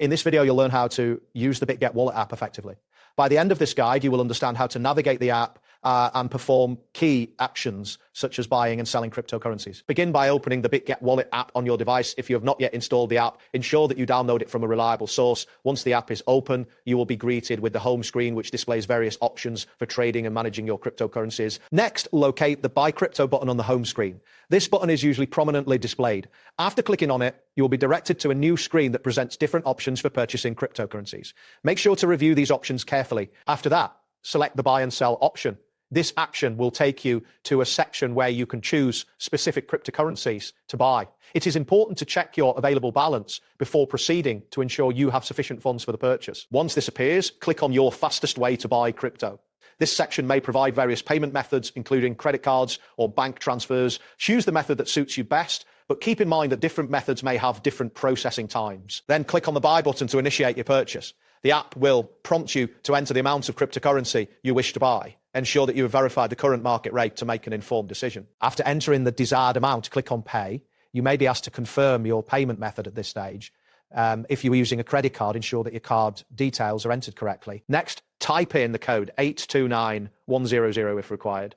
In this video, you'll learn how to use the Bitget wallet app effectively. By the end of this guide, you will understand how to navigate the app and perform key actions such as buying and selling cryptocurrencies. Begin by opening the Bitget wallet app on your device. If you have not yet installed the app, ensure that you download it from a reliable source. Once the app is open, you will be greeted with the home screen, which displays various options for trading and managing your cryptocurrencies. Next, locate the Buy Crypto button on the home screen. This button is usually prominently displayed. After clicking on it, you will be directed to a new screen that presents different options for purchasing cryptocurrencies. Make sure to review these options carefully. After that, select the buy and sell option. This action will take you to a section where you can choose specific cryptocurrencies to buy. It is important to check your available balance before proceeding to ensure you have sufficient funds for the purchase. Once this appears, click on your fastest way to buy crypto. This section may provide various payment methods, including credit cards or bank transfers. Choose the method that suits you best, but keep in mind that different methods may have different processing times. Then click on the buy button to initiate your purchase. The app will prompt you to enter the amount of cryptocurrency you wish to buy. Ensure that you have verified the current market rate to make an informed decision. After entering the desired amount, click on Pay. You may be asked to confirm your payment method at this stage. If you were using a credit card, ensure that your card details are entered correctly. Next, type in the code 829100 if required.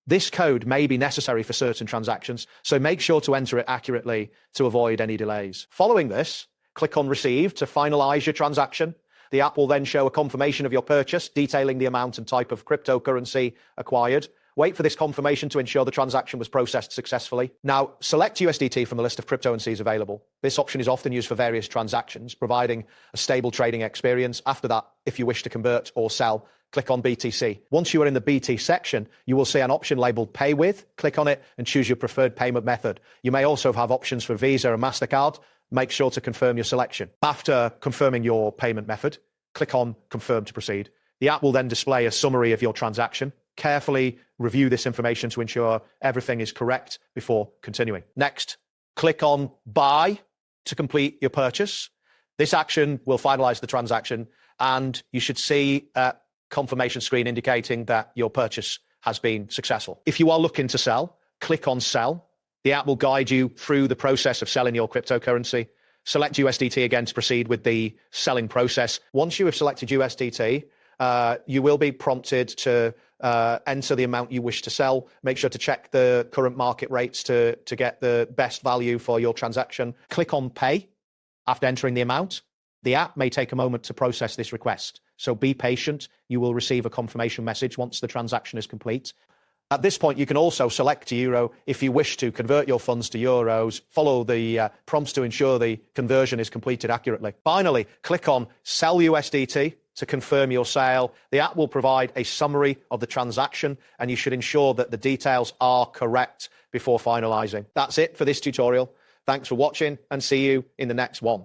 This code may be necessary for certain transactions, so make sure to enter it accurately to avoid any delays. Following this, click on Receive to finalize your transaction. The app will then show a confirmation of your purchase, detailing the amount and type of cryptocurrency acquired. Wait for this confirmation to ensure the transaction was processed successfully. Now, select USDT from the list of cryptocurrencies available. This option is often used for various transactions, providing a stable trading experience. After that, if you wish to convert or sell, click on BTC. Once you are in the BT section, you will see an option labeled Pay With. Click on it and choose your preferred payment method. You may also have options for Visa and MasterCard. Make sure to confirm your selection. After confirming your payment method, click on Confirm to proceed. The app will then display a summary of your transaction. Carefully review this information to ensure everything is correct before continuing. Next, click on Buy to complete your purchase. This action will finalize the transaction, and you should see a confirmation screen indicating that your purchase has been successful. If you are looking to sell, click on Sell. The app will guide you through the process of selling your cryptocurrency. Select USDT again to proceed with the selling process. Once you have selected USDT, you will be prompted to enter the amount you wish to sell. Make sure to check the current market rates to get the best value for your transaction. Click on Pay after entering the amount. The app may take a moment to process this request, so be patient. You will receive a confirmation message once the transaction is complete. At this point, you can also select Euro if you wish to convert your funds to Euros. Follow the prompts to ensure the conversion is completed accurately. Finally, click on Sell USDT to confirm your sale. The app will provide a summary of the transaction, and you should ensure that the details are correct before finalizing. That's it for this tutorial. Thanks for watching, and see you in the next one.